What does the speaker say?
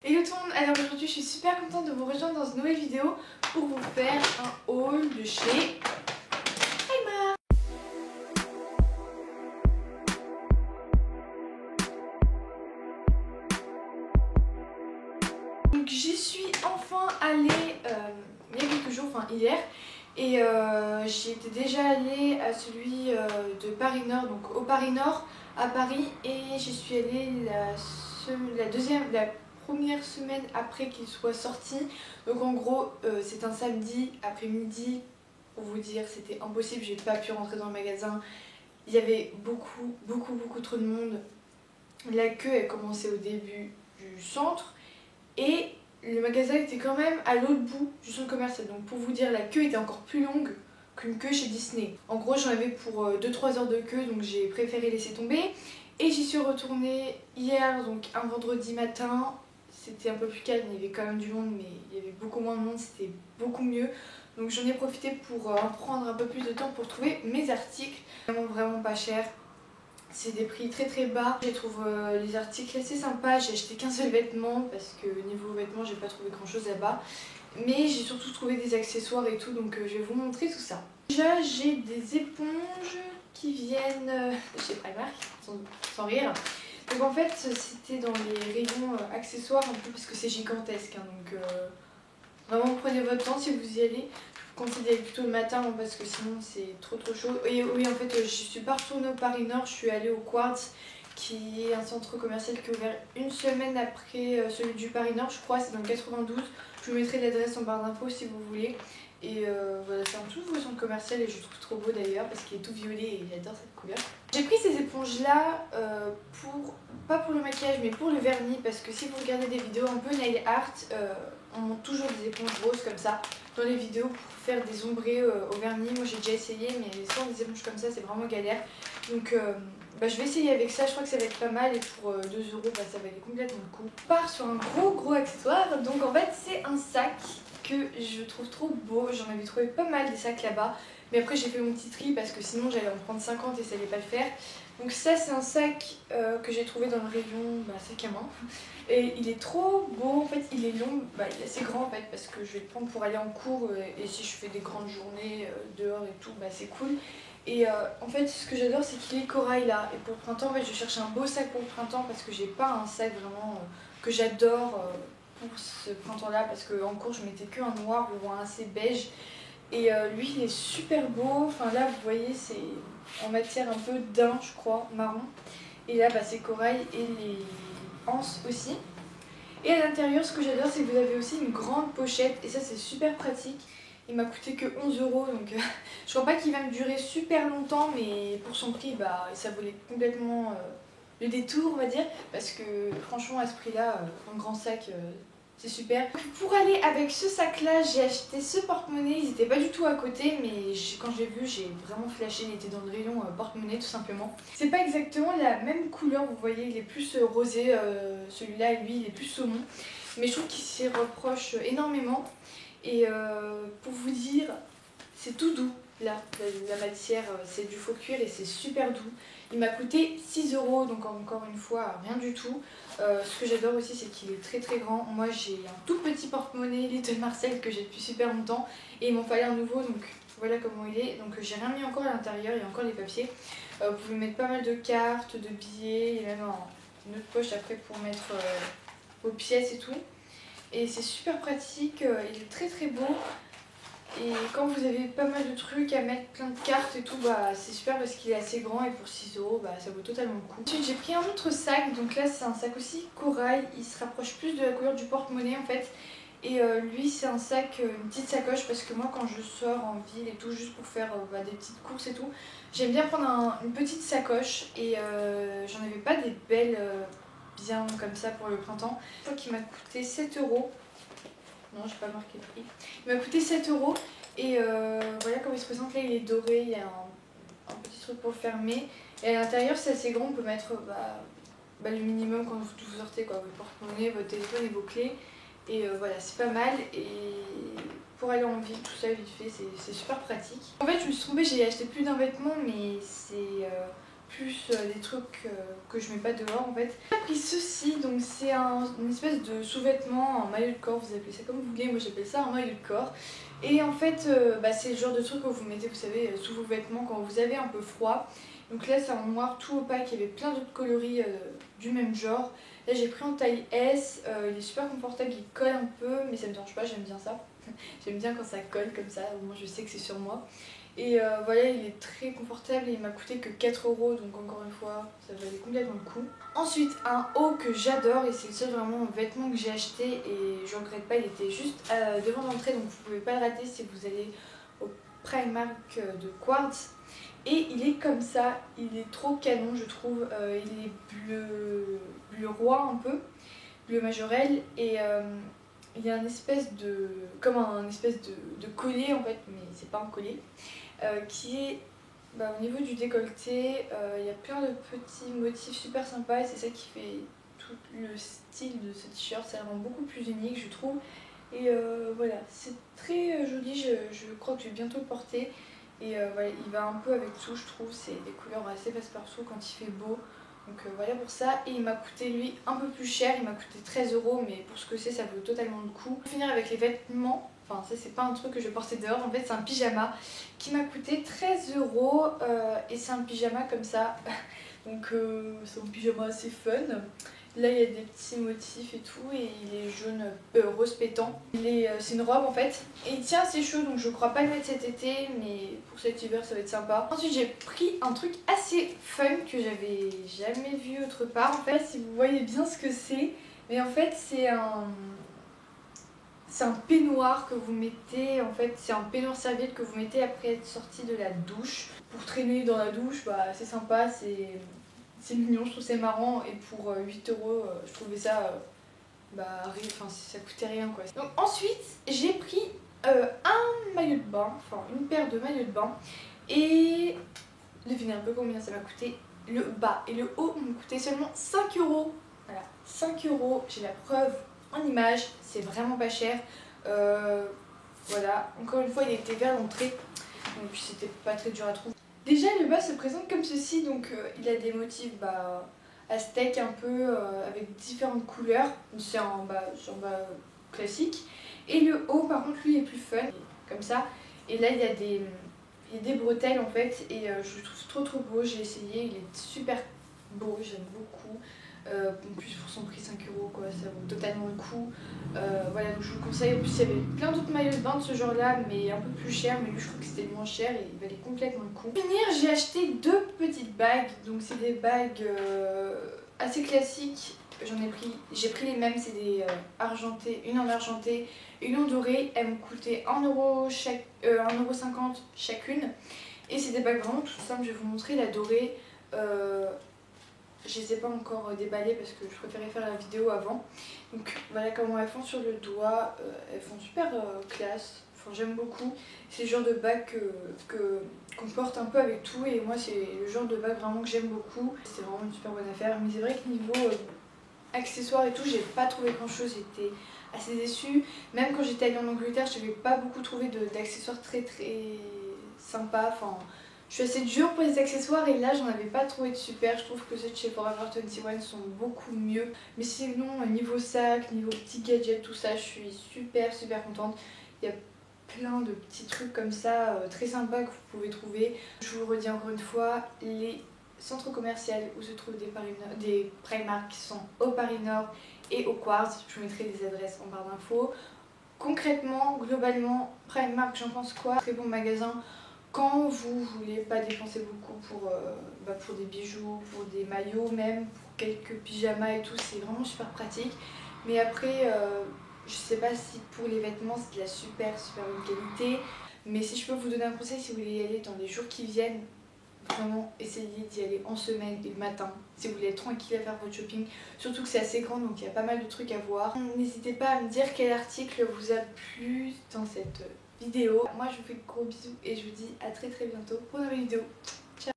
Hello tout le monde, alors aujourd'hui je suis super contente de vous rejoindre dans une nouvelle vidéo pour vous faire un haul de chez Primark. Donc j'y suis enfin allée il y a quelques jours, enfin hier, et j'y étais déjà allée à celui de Paris Nord, donc au Paris Nord à Paris, et j'y suis allée la première semaine après qu'il soit sorti. Donc en gros c'est un samedi après-midi, pour vous dire c'était impossible, j'ai pas pu rentrer dans le magasin, il y avait beaucoup trop de monde. La queue elle commençait au début du centre et le magasin était quand même à l'autre bout du centre commercial. Donc pour vous dire, la queue était encore plus longue qu'une queue chez Disney. En gros j'en avais pour 2-3 heures de queue, donc j'ai préféré laisser tomber. Et j'y suis retournée hier, donc un vendredi matin. C'était un peu plus calme, il y avait quand même du monde, mais il y avait beaucoup moins de monde, c'était beaucoup mieux. Donc j'en ai profité pour prendre un peu plus de temps pour trouver mes articles. Vraiment pas cher. C'est des prix très bas. Je trouve les articles assez sympas. J'ai acheté qu'un seul vêtement parce que niveau vêtements j'ai pas trouvé grand chose là-bas. Mais j'ai surtout trouvé des accessoires et tout, donc je vais vous montrer tout ça. Déjà j'ai des éponges qui viennent de chez Primark, sans rire. Donc en fait c'était dans les rayons accessoires un peu parce que c'est gigantesque, hein, donc vraiment prenez votre temps si vous y allez. Je vous conseille d'y aller plutôt le matin parce que sinon c'est trop chaud. Et oui, en fait je suis pas retournée au Paris Nord, je suis allée au Quartz qui est un centre commercial qui est ouvert une semaine après celui du Paris Nord, je crois, c'est dans le 92. Je vous mettrai l'adresse en barre d'infos si vous voulez. Et voilà, c'est un tout nouveau centre commercial et je le trouve trop beau d'ailleurs parce qu'il est tout violet et j'adore cette couleur. J'ai pris ces éponges là pas pour le maquillage mais pour le vernis, parce que si vous regardez des vidéos un peu nail art, on montre toujours des éponges roses comme ça dans les vidéos pour faire des ombrés au vernis. Moi j'ai déjà essayé, mais sans des éponges comme ça c'est vraiment galère. Donc je vais essayer avec ça, je crois que ça va être pas mal, et pour 2 €, ça valait complètement le coup. On part sur un gros accessoire. Donc en fait c'est un sac que je trouve trop beau. J'en avais trouvé pas mal des sacs là-bas, mais après j'ai fait mon petit tri parce que sinon j'allais en prendre 50 et ça allait pas le faire. Donc ça c'est un sac que j'ai trouvé dans le rayon sac à main. Et il est trop beau, en fait il est long, il est assez grand en fait parce que je vais le prendre pour aller en cours, et si je fais des grandes journées dehors et tout, c'est cool. Et en fait ce que j'adore c'est qu'il est corail là, et pour le printemps en fait je cherche un beau sac pour le printemps parce que j'ai pas un sac vraiment que j'adore pour ce printemps là, parce qu'en cours je mettais que un noir ou un assez beige. Et lui il est super beau, enfin là vous voyez c'est en matière un peu daim je crois, marron. Et là c'est corail et les anses aussi. Et à l'intérieur ce que j'adore c'est que vous avez aussi une grande pochette et ça c'est super pratique. Il m'a coûté que 11 €, donc je crois pas qu'il va me durer super longtemps, mais pour son prix ça valait complètement le détour on va dire, parce que franchement à ce prix là un grand sac c'est super. Pour aller avec ce sac là j'ai acheté ce porte-monnaie, ils étaient pas du tout à côté, mais quand j'ai vu j'ai vraiment flashé, il était dans le rayon porte-monnaie tout simplement. C'est pas exactement la même couleur, vous voyez il est plus rosé, celui-là lui il est plus saumon, mais je trouve qu'il s'y reproche énormément. Et pour vous dire, c'est tout doux là, la matière c'est du faux cuir et c'est super doux. Il m'a coûté 6 €, donc encore une fois rien du tout. Ce que j'adore aussi c'est qu'il est très grand. Moi j'ai un tout petit porte-monnaie Little Marcel que j'ai depuis super longtemps et il m'en fallait un nouveau, donc voilà comment il est. Donc j'ai rien mis encore à l'intérieur, il y a encore les papiers. Vous pouvez mettre pas mal de cartes, de billets, il y a même une autre poche après pour mettre vos pièces et tout. Et c'est super pratique, il est très beau. Et quand vous avez pas mal de trucs à mettre, plein de cartes et tout, c'est super parce qu'il est assez grand, et pour 6 € ça vaut totalement le coup. Ensuite j'ai pris un autre sac, donc là c'est un sac aussi corail, il se rapproche plus de la couleur du porte-monnaie en fait. Et lui c'est un sac, une petite sacoche, parce que moi quand je sors en ville et tout, juste pour faire des petites courses et tout, j'aime bien prendre une petite sacoche, et j'en avais pas des belles bien comme ça pour le printemps. Je crois qu'il m'a coûté 7 €. Non, j'ai pas marqué le prix. Il m'a coûté 7 € et voilà comment il se présente. Là il est doré, il y a un petit truc pour le fermer. Et à l'intérieur c'est assez grand, on peut mettre le minimum quand vous sortez, quoi, votre porte-monnaie, votre téléphone et vos clés. Et voilà, c'est pas mal. Et pour aller en ville, tout ça vite fait, c'est super pratique. En fait je me suis trompée, j'ai acheté plus d'un vêtement, mais c'est plus des trucs que je mets pas dehors en fait. J'ai pris ceci, donc c'est une espèce de sous-vêtement, un maillot de corps, vous appelez ça comme vous voulez, moi j'appelle ça un maillot de corps. Et en fait c'est le genre de truc que vous mettez, vous savez, sous vos vêtements quand vous avez un peu froid. Donc là c'est un noir tout opaque, il y avait plein d'autres coloris du même genre. Là j'ai pris en taille S, il est super confortable, il colle un peu mais ça me dérange pas, j'aime bien ça. J'aime bien quand ça colle comme ça, au moins je sais que c'est sur moi. Et voilà, il est très confortable et il m'a coûté que 4 €, donc encore une fois, ça valait complètement le coup. Ensuite, un haut que j'adore et c'est le seul vraiment vêtement que j'ai acheté et je regrette pas, il était juste devant l'entrée, donc vous pouvez pas le rater si vous allez au Primark de Quartz. Et il est comme ça, il est trop canon je trouve, il est bleu roi un peu, bleu majorel et il y a une espèce de, comme un espèce de collier en fait, mais c'est pas un collier. Qui est au niveau du décolleté, il y a plein de petits motifs super sympas et c'est ça qui fait tout le style de ce t-shirt, ça le rend beaucoup plus unique je trouve. Et voilà, c'est très joli, je crois que je vais bientôt le porter. Et voilà, il va un peu avec tout je trouve, c'est des couleurs assez passe-partout quand il fait beau. Donc voilà pour ça, et il m'a coûté lui un peu plus cher, il m'a coûté 13 €, mais pour ce que c'est ça vaut totalement le coup. Pour finir avec les vêtements, enfin ça c'est pas un truc que je vais porter dehors, en fait c'est un pyjama qui m'a coûté 13 € et c'est un pyjama comme ça, donc c'est un pyjama assez fun. Là il y a des petits motifs et tout et il est jaune, rose pétant. C'est une robe en fait et il tient assez chaud donc je crois pas le mettre cet été mais pour cet hiver ça va être sympa. Ensuite j'ai pris un truc assez fun que j'avais jamais vu autre part. En fait si vous voyez bien ce que c'est, mais en fait c'est un peignoir que vous mettez, en fait c'est un peignoir serviette que vous mettez après être sorti de la douche. Pour traîner dans la douche, c'est sympa, c'est mignon, je trouve c'est marrant et pour 8 €, je trouvais ça, ça coûtait rien quoi. Donc ensuite j'ai pris un maillot de bain, enfin une paire de maillots de bain et devinez un peu combien ça m'a coûté. Le bas et le haut m'ont coûté seulement 5 €. Voilà, 5 €, j'ai la preuve en image, c'est vraiment pas cher. Voilà, encore une fois il était vers l'entrée, donc c'était pas très dur à trouver. Déjà le bas se présente comme ceci, donc il a des motifs aztèques un peu avec différentes couleurs, c'est un bas classique. Et le haut par contre lui est plus fun, comme ça, et là il y a des bretelles en fait et je le trouve trop beau, j'ai essayé, il est super beau, j'aime beaucoup. En plus pour son prix 5 € quoi, ça vaut totalement le coup. Voilà, donc je vous le conseille. En plus il y avait plein d'autres maillots de bain de ce genre là mais un peu plus cher, mais lui je trouve que c'était le moins cher et il valait complètement le coup. Pour finir j'ai acheté deux petites bagues, donc c'est des bagues assez classiques. J'ai pris les mêmes, c'est des argentées, une en argenté, une en doré. Elles m'ont coûté 1 € 1,50 € chacune. Et c'est des bagues vraiment toutes simples, je vais vous montrer la dorée. Je les ai pas encore déballées parce que je préférais faire la vidéo avant. Donc voilà comment elles font sur le doigt, elles font super classe, enfin, j'aime beaucoup. C'est le genre de bague qu'on porte un peu avec tout et moi c'est le genre de bague vraiment que j'aime beaucoup. C'est vraiment une super bonne affaire, mais c'est vrai que niveau accessoires et tout, j'ai pas trouvé grand chose, j'étais assez déçue. Même quand j'étais allée en Angleterre, je n'avais pas beaucoup trouvé d'accessoires très sympas. Enfin, je suis assez dure pour les accessoires et là j'en avais pas trouvé de super. Je trouve que ceux de chez Forever 21 sont beaucoup mieux. Mais sinon niveau sac, niveau petits gadgets, tout ça, je suis super contente. Il y a plein de petits trucs comme ça très sympas que vous pouvez trouver. Je vous le redis encore une fois, les centres commerciaux où se trouvent des Primark qui sont au Paris Nord et au Quartz. Je vous mettrai des adresses en barre d'infos. Concrètement, globalement, Primark, j'en pense quoi? Très bon magasin quand vous voulez pas dépenser beaucoup pour des bijoux, pour des maillots même, pour quelques pyjamas et tout, c'est vraiment super pratique. Mais après, je sais pas si pour les vêtements c'est de la super bonne qualité. Mais si je peux vous donner un conseil, si vous voulez y aller dans les jours qui viennent, vraiment essayez d'y aller en semaine et le matin si vous voulez être tranquille à faire votre shopping, surtout que c'est assez grand donc il y a pas mal de trucs à voir. N'hésitez pas à me dire quel article vous a plu dans cette vidéo. Moi je vous fais de gros bisous et je vous dis à très bientôt pour une nouvelle vidéo.